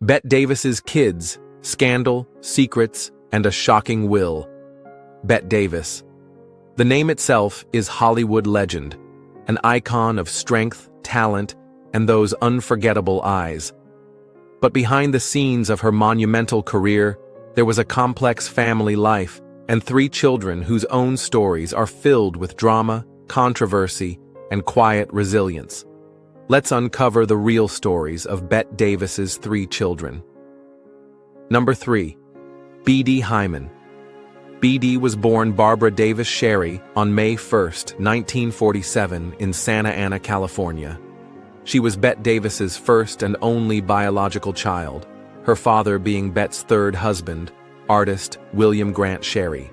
Bette Davis's Kids, Scandal, Secrets, and a Shocking Will. Bette Davis. The name itself is Hollywood legend, an icon of strength, talent, and those unforgettable eyes. But behind the scenes of her monumental career, there was a complex family life and 3 children whose own stories are filled with drama, controversy, and quiet resilience. Let's uncover the real stories of Bette Davis's 3 children. Number 3. Bette Hyman. Bette was born Barbara Davis Sherry on May 1, 1947 in Santa Ana, California. She was Bette Davis's first and only biological child, her father being Bette's 3rd husband, artist William Grant Sherry.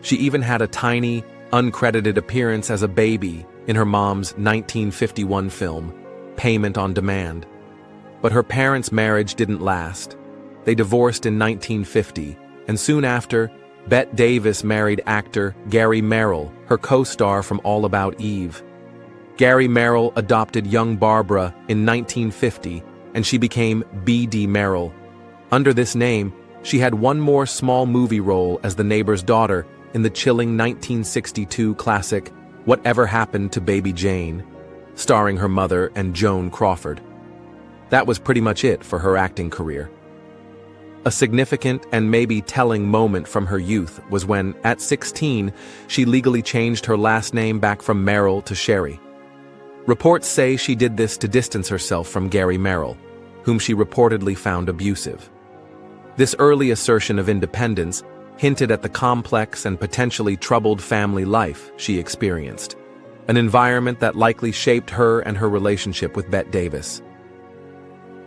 She even had a tiny, uncredited appearance as a baby in her mom's 1951 film, Payment on Demand. But her parents' marriage didn't last. They divorced in 1950, and soon after, Bette Davis married actor Gary Merrill, her co-star from All About Eve. Gary Merrill adopted young Barbara in 1950, and she became Bette Merrill. Under this name, she had one more small movie role as the neighbor's daughter in the chilling 1962 classic Whatever Happened to Baby Jane, starring her mother and Joan Crawford. That was pretty much it for her acting career. A significant and maybe telling moment from her youth was when, at 16, she legally changed her last name back from Merrill to Sherry. Reports say she did this to distance herself from Gary Merrill, whom she reportedly found abusive. This early assertion of independence hinted at the complex and potentially troubled family life she experienced, an environment that likely shaped her and her relationship with Bette Davis.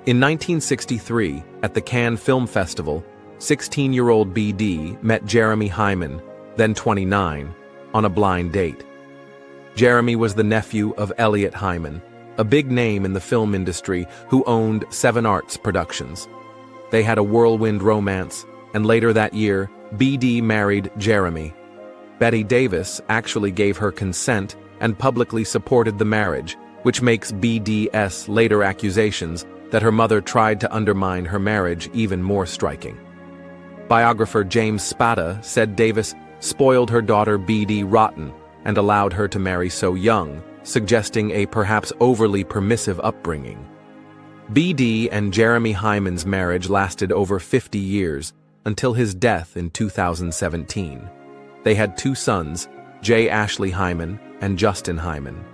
In 1963, at the Cannes Film Festival, 16-year-old Bette met Jeremy Hyman, then 29, on a blind date. Jeremy was the nephew of Elliot Hyman, a big name in the film industry who owned 7 Arts Productions. They had a whirlwind romance, and later that year, Bette married Jeremy. Bette Davis actually gave her consent and publicly supported the marriage, which makes Bette's later accusations that her mother tried to undermine her marriage even more striking. Biographer James Spada said Davis spoiled her daughter Bette rotten and allowed her to marry so young, suggesting a perhaps overly permissive upbringing. Bette and Jeremy Hyman's marriage lasted over 50 years, until his death in 2017. They had 2 sons, J. Ashley Hyman and Justin Hyman.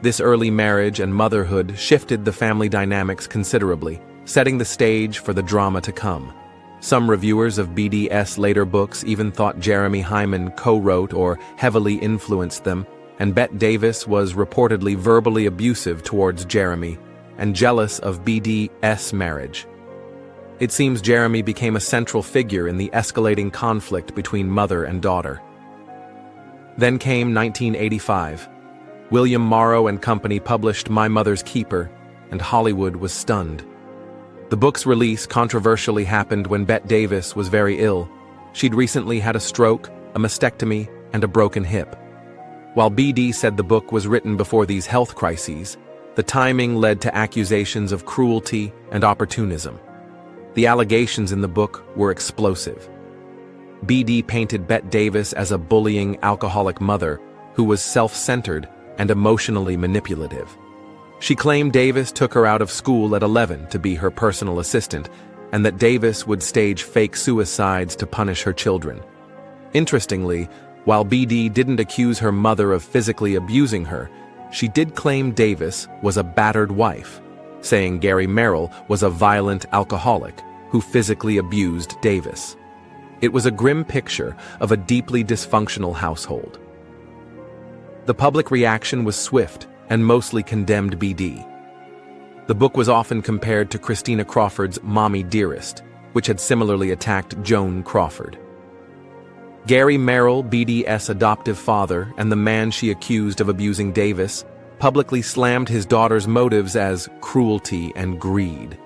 This early marriage and motherhood shifted the family dynamics considerably, setting the stage for the drama to come. Some reviewers of Bette's later books even thought Jeremy Hyman co-wrote or heavily influenced them, and Bette Davis was reportedly verbally abusive towards Jeremy and jealous of Bette's marriage. It seems Jeremy became a central figure in the escalating conflict between mother and daughter. Then came 1985. William Morrow and Company published My Mother's Keeper, and Hollywood was stunned. The book's release controversially happened when Bette Davis was very ill. She'd recently had a stroke, a mastectomy, and a broken hip. While Bette said the book was written before these health crises, the timing led to accusations of cruelty and opportunism. The allegations in the book were explosive. Bette painted Bette Davis as a bullying, alcoholic mother who was self-centered and emotionally manipulative. She claimed Davis took her out of school at 11 to be her personal assistant, and that Davis would stage fake suicides to punish her children. Interestingly, while Bette didn't accuse her mother of physically abusing her, she did claim Davis was a battered wife, saying Gary Merrill was a violent alcoholic who physically abused Davis. It was a grim picture of a deeply dysfunctional household. The public reaction was swift and mostly condemned Bette. The book was often compared to Christina Crawford's Mommy Dearest, which had similarly attacked Joan Crawford. Gary Merrill, Bette's adoptive father and the man she accused of abusing Davis, publicly slammed his daughter's motives as cruelty and greed.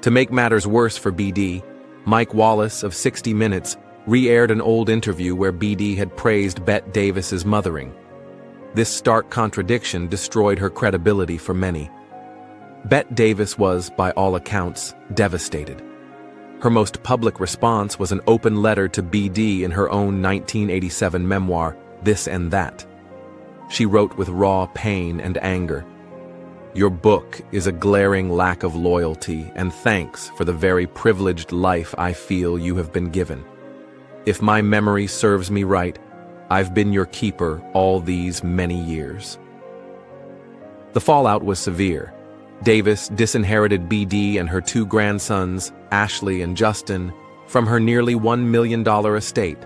To make matters worse for Bette, Mike Wallace of 60 Minutes re-aired an old interview where Bette had praised Bette Davis's mothering. This stark contradiction destroyed her credibility for many. Bette Davis was, by all accounts, devastated. Her most public response was an open letter to BD in her own 1987 memoir, This and That. She wrote with raw pain and anger, "Your book is a glaring lack of loyalty and thanks for the very privileged life I feel you have been given. If my memory serves me right, I've been your keeper all these many years." The fallout was severe. Davis disinherited BD and her two grandsons, Ashley and Justin, from her nearly $1 million estate.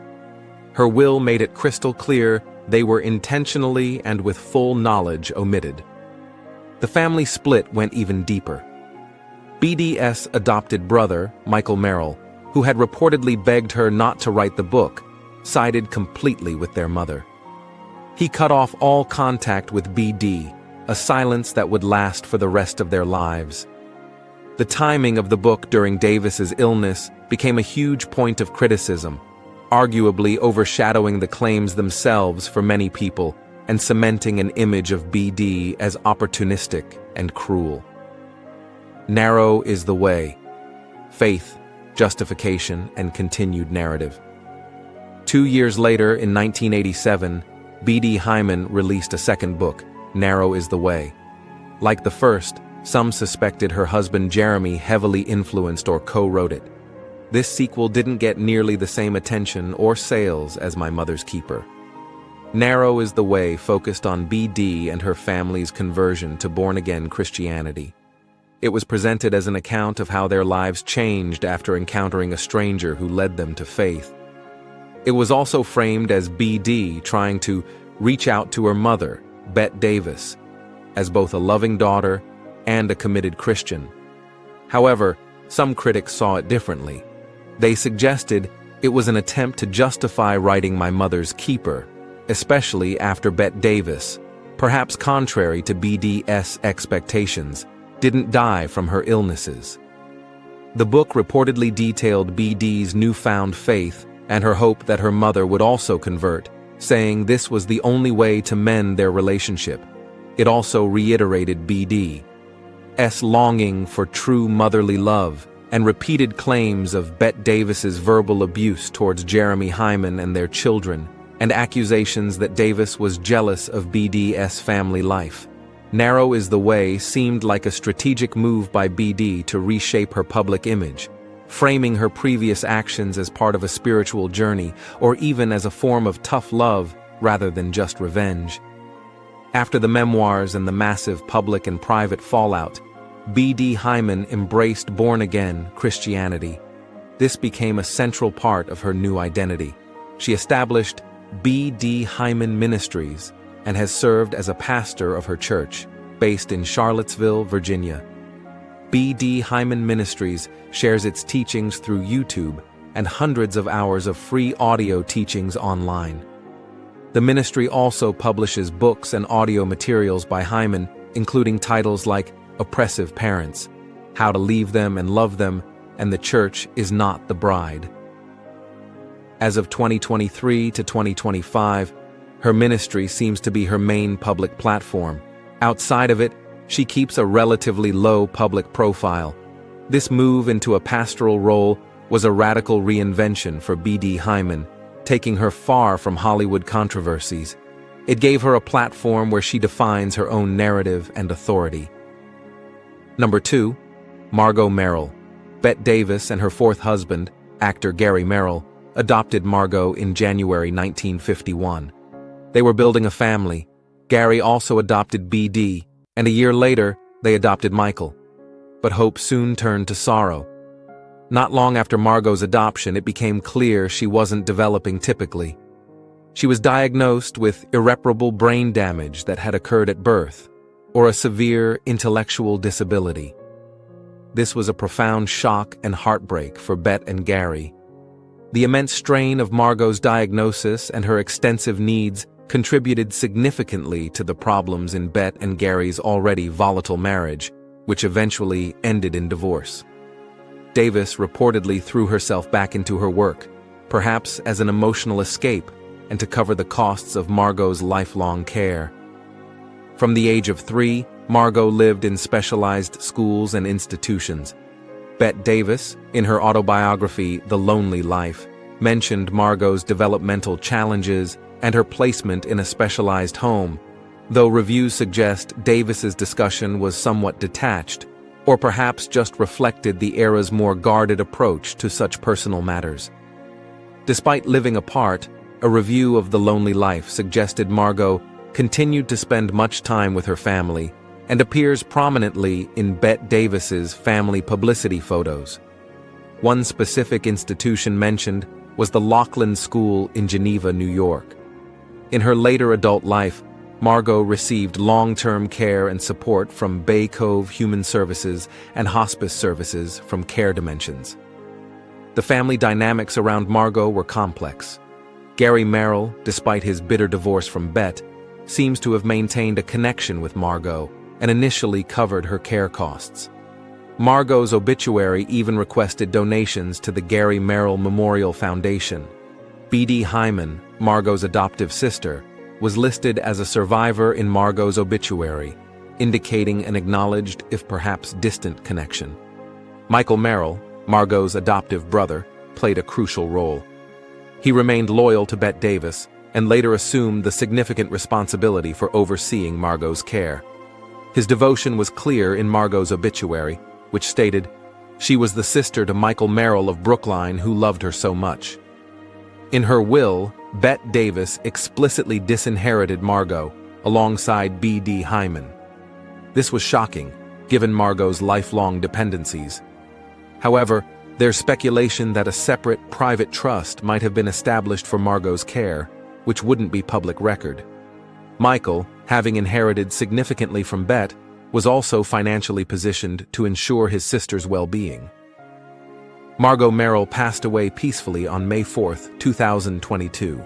Her will made it crystal clear they were intentionally and with full knowledge omitted. The family split went even deeper. BD's adopted brother, Michael Merrill, who had reportedly begged her not to write the book, sided completely with their mother. He cut off all contact with BD, a silence that would last for the rest of their lives. The timing of the book during Davis's illness became a huge point of criticism, arguably overshadowing the claims themselves for many people and cementing an image of BD as opportunistic and cruel. Narrow is the way: faith, justification, and continued narrative. 2 years later, in 1987, B.D. Hyman released a second book, Narrow is the Way. Like the first, some suspected her husband Jeremy heavily influenced or co-wrote it. This sequel didn't get nearly the same attention or sales as My Mother's Keeper. Narrow is the Way focused on B.D. and her family's conversion to born-again Christianity. It was presented as an account of how their lives changed after encountering a stranger who led them to faith. It was also framed as B.D. trying to reach out to her mother, Bette Davis, as both a loving daughter and a committed Christian. However, some critics saw it differently. They suggested it was an attempt to justify writing My Mother's Keeper, especially after Bette Davis, perhaps contrary to BD's expectations, didn't die from her illnesses. The book reportedly detailed BD's newfound faith and her hope that her mother would also convert, saying this was the only way to mend their relationship. It also reiterated BD's longing for true motherly love and repeated claims of Bette Davis's verbal abuse towards Jeremy Hyman and their children, and accusations that Davis was jealous of BD's family life. Narrow is the Way seemed like a strategic move by BD to reshape her public image, framing her previous actions as part of a spiritual journey or even as a form of tough love rather than just revenge. After the memoirs and the massive public and private fallout, B.D. Hyman embraced born-again Christianity. This became a central part of her new identity. She established B.D. Hyman Ministries and has served as a pastor of her church, based in Charlottesville, Virginia. B.D. Hyman Ministries shares its teachings through YouTube and hundreds of hours of free audio teachings online. The ministry also publishes books and audio materials by Hyman, including titles like Oppressive Parents, How to Leave Them and Love Them, and The Church is Not the Bride. As of 2023 to 2025, her ministry seems to be her main public platform. Outside of it, she keeps a relatively low public profile. This move into a pastoral role was a radical reinvention for B.D. Hyman, taking her far from Hollywood controversies. It gave her a platform where she defines her own narrative and authority. Number 2, Margot Merrill. Bette Davis and her fourth husband, actor Gary Merrill, adopted Margot in January 1951. They were building a family. Gary also adopted B.D., and a year later, they adopted Michael. But hope soon turned to sorrow. Not long after Margot's adoption, it became clear she wasn't developing typically. She was diagnosed with irreparable brain damage that had occurred at birth, or a severe intellectual disability. This was a profound shock and heartbreak for Bette and Gary. The immense strain of Margot's diagnosis and her extensive needs contributed significantly to the problems in Bette and Gary's already volatile marriage, which eventually ended in divorce. Davis reportedly threw herself back into her work, perhaps as an emotional escape and to cover the costs of Margot's lifelong care. From the age of 3, Margot lived in specialized schools and institutions. Bette Davis, in her autobiography The Lonely Life, mentioned Margot's developmental challenges and her placement in a specialized home, though reviews suggest Davis's discussion was somewhat detached, or perhaps just reflected the era's more guarded approach to such personal matters. Despite living apart, a review of The Lonely Life suggested Margot continued to spend much time with her family and appears prominently in Bette Davis's family publicity photos. One specific institution mentioned was the Laughlin School in Geneva, New York. In her later adult life, Margot received long-term care and support from Bay Cove Human Services and hospice services from Care Dimensions. The family dynamics around Margot were complex. Gary Merrill, despite his bitter divorce from Bette, seems to have maintained a connection with Margot and initially covered her care costs. Margot's obituary even requested donations to the Gary Merrill Memorial Foundation. Bette Hyman, Margot's adoptive sister, was listed as a survivor in Margot's obituary, indicating an acknowledged, if perhaps distant, connection. Michael Merrill, Margot's adoptive brother, played a crucial role. He remained loyal to Bette Davis and later assumed the significant responsibility for overseeing Margot's care. His devotion was clear in Margot's obituary, which stated, "She was the sister to Michael Merrill of Brookline who loved her so much." In her will, Bette Davis explicitly disinherited Margot alongside Bette Hyman. This was shocking, given Margot's lifelong dependencies. However, there's speculation that a separate, private trust might have been established for Margot's care, which wouldn't be public record. Michael, having inherited significantly from Bette, was also financially positioned to ensure his sister's well-being. Margot Merrill passed away peacefully on May 4, 2022.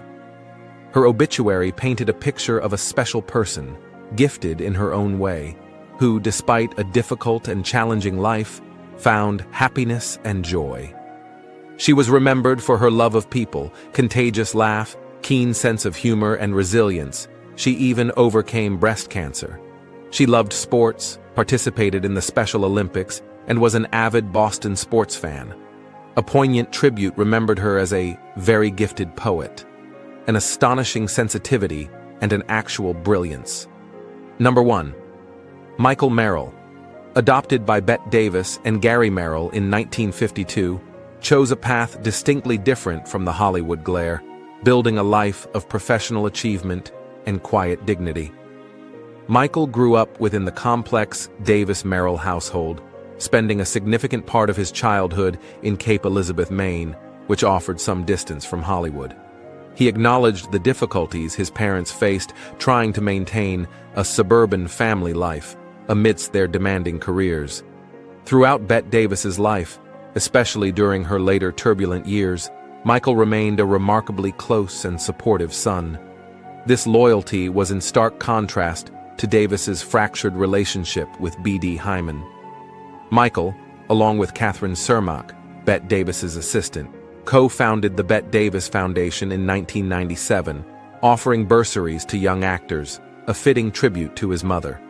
Her obituary painted a picture of a special person, gifted in her own way, who, despite a difficult and challenging life, found happiness and joy. She was remembered for her love of people, contagious laugh, keen sense of humor, and resilience. She even overcame breast cancer. She loved sports, participated in the Special Olympics, and was an avid Boston sports fan. A poignant tribute remembered her as a very gifted poet, an astonishing sensitivity, and an actual brilliance. Number 1. Michael Merrill, adopted by Bette Davis and Gary Merrill in 1952, chose a path distinctly different from the Hollywood glare, building a life of professional achievement and quiet dignity. Michael grew up within the complex Davis-Merrill household, spending a significant part of his childhood in Cape Elizabeth, Maine, which offered some distance from Hollywood. He acknowledged the difficulties his parents faced trying to maintain a suburban family life amidst their demanding careers. Throughout Bette Davis's life, especially during her later turbulent years, Michael remained a remarkably close and supportive son. This loyalty was in stark contrast to Davis's fractured relationship with Bette Hyman. Michael, along with Catherine Cermak, Bette Davis's assistant, co-founded the Bette Davis Foundation in 1997, offering bursaries to young actors, a fitting tribute to his mother.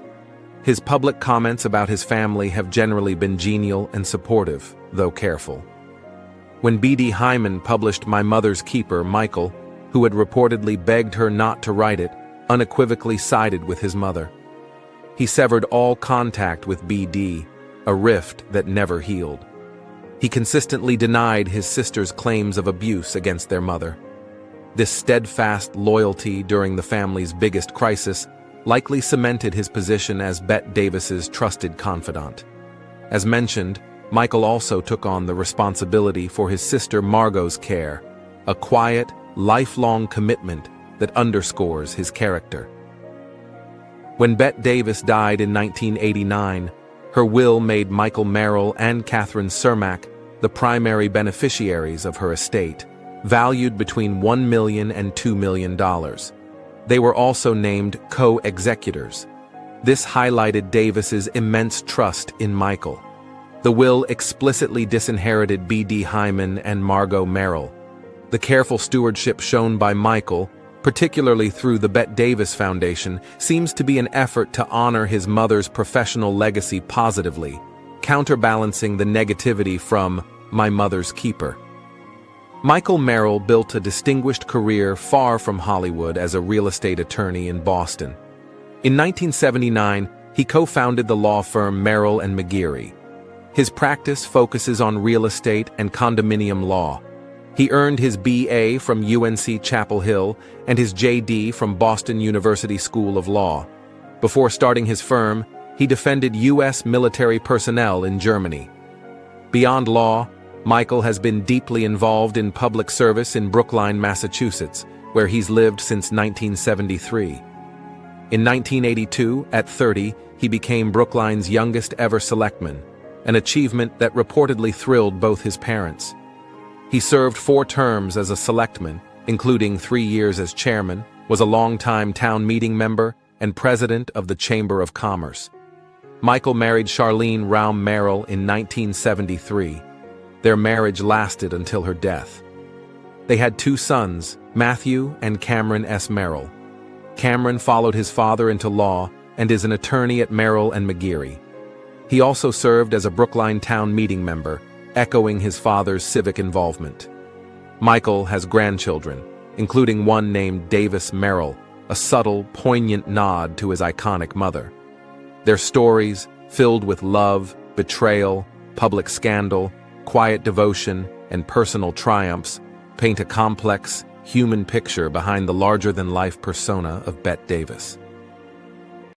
His public comments about his family have generally been genial and supportive, though careful. When Bette Hyman published My Mother's Keeper, Michael, who had reportedly begged her not to write it, unequivocally sided with his mother. He severed all contact with Bette, a rift that never healed. He consistently denied his sister's claims of abuse against their mother. This steadfast loyalty during the family's biggest crisis likely cemented his position as Bette Davis's trusted confidant. As mentioned, Michael also took on the responsibility for his sister Margot's care, a quiet, lifelong commitment that underscores his character. When Bette Davis died in 1989, her will made Michael Merrill and Catherine Cermak the primary beneficiaries of her estate, valued between $1 million and $2 million. They were also named co-executors. This highlighted Davis's immense trust in Michael. The will explicitly disinherited Bette Hyman and Margot Merrill. The careful stewardship shown by Michael particularly through the Bette Davis Foundation, seems to be an effort to honor his mother's professional legacy positively, counterbalancing the negativity from My Mother's Keeper. Michael Merrill built a distinguished career far from Hollywood as a real estate attorney in Boston. In 1979, he co-founded the law firm Merrill and McGeary. His practice focuses on real estate and condominium law. He earned his BA from UNC Chapel Hill and his JD from Boston University School of Law. Before starting his firm, he defended U.S. military personnel in Germany. Beyond law, Michael has been deeply involved in public service in Brookline, Massachusetts, where he's lived since 1973. In 1982, at 30, he became Brookline's youngest ever selectman, an achievement that reportedly thrilled both his parents. He served 4 terms as a selectman, including 3 years as chairman, was a longtime town meeting member, and president of the Chamber of Commerce. Michael married Charlene Raum Merrill in 1973. Their marriage lasted until her death. They had 2 sons, Matthew and Cameron S. Merrill. Cameron followed his father into law and is an attorney at Merrill and McGeary. He also served as a Brookline town meeting member, echoing his father's civic involvement. Michael has grandchildren, including one named Davis Merrill, a subtle, poignant nod to his iconic mother. Their stories, filled with love, betrayal, public scandal, quiet devotion, and personal triumphs, paint a complex, human picture behind the larger-than-life persona of Bette Davis.